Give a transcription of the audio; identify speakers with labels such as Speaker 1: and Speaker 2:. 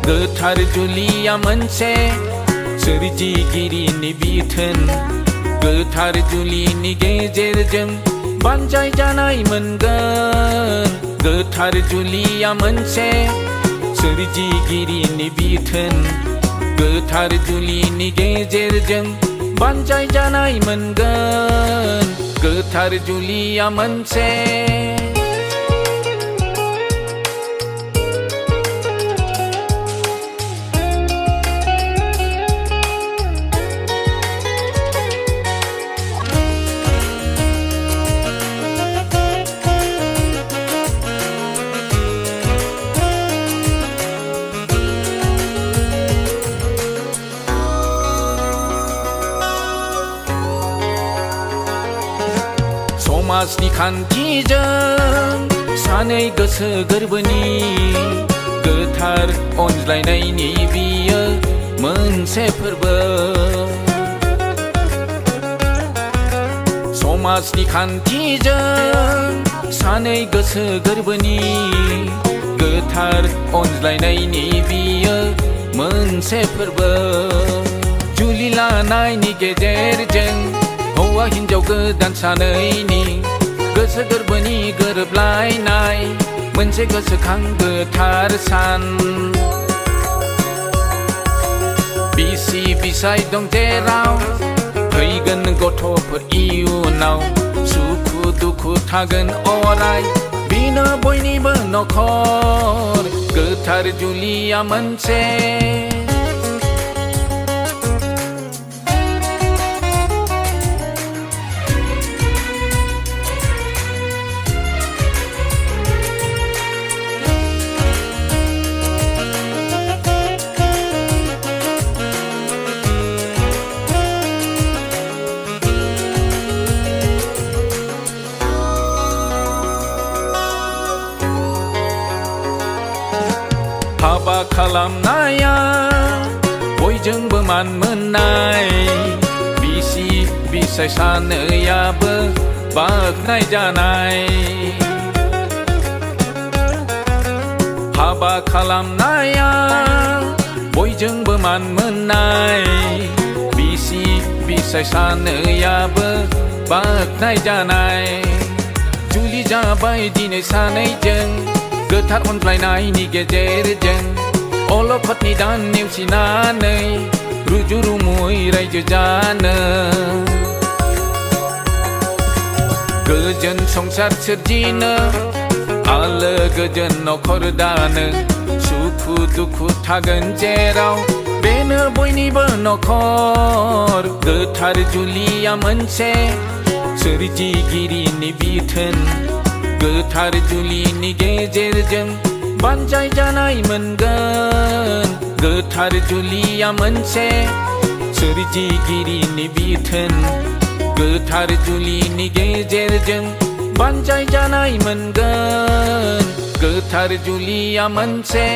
Speaker 1: गोथार जुलिया मोनसे सोरजिगिरिनि बिथोन गोथार जुलिनि गेजेरजों बानजाय जानाय मोनगोन गोथार जुलिया मोनसे सोरजिगिरिनि बिथोन गोथार जुलिनि गेजेरजों बानजाय जानाय मोनगोन गोथार जुलिया मोनसे समाजनि खान्थिजों सानै गोसो गोरबोनि गोथार अनज्लायनायनि बियो मोनसे फोरबो समाजनि खान्थिजों सानै गोसो गोरबोनि गोथार अनज्लायनायनि बियो मोनसे फोरबो जुलि लानायनि गेजेरजों हौवा हिन्जाव गोदान सानैनि गोसो गोरबोनि गोरोबलायनाय मोनसे गोसोखां गोथार सान बिसि बिसाय दं जेराव फैगोन गथ'फोर इयुनाव सुखु दुखु थागोन अराय बेनो बयनिबो नखर गोथार जुलिया मोनसे हाबा खालामनाया बयजोंबो मान मोननाय बिसि बिसाय सानैयाबो बाख्नाय जानाय हाबा खालामनाया बयजोंबो मान मोननाय बिसि बिसाय सानैयाबो बाख्नाय जानाय जुलि जाबाय दिनै सानैजों गोथार अनज्लायनायनि गेजेरजों अलखदनि दान नेवसिनानै रुजु रुमुयै रायजो जानो गोजोन संसार सोरजिनो आलो गोजोन नखर दानो सुखु दुखु थागोन जेराव बेनो बयनिबो नखर गोथार जुलिया मोनसे सोरजिगिरिनि बिथोन गोथार जुलिनि गेजेरजों बानजाय जानाय मोनगोन गोथार जुलिया मोनसे सोरजिगिरिनि बिथोन गोथार जुलिनि गेजेरजों बानजाय जानाय मोनगोन गोथार जुलिया मोनसे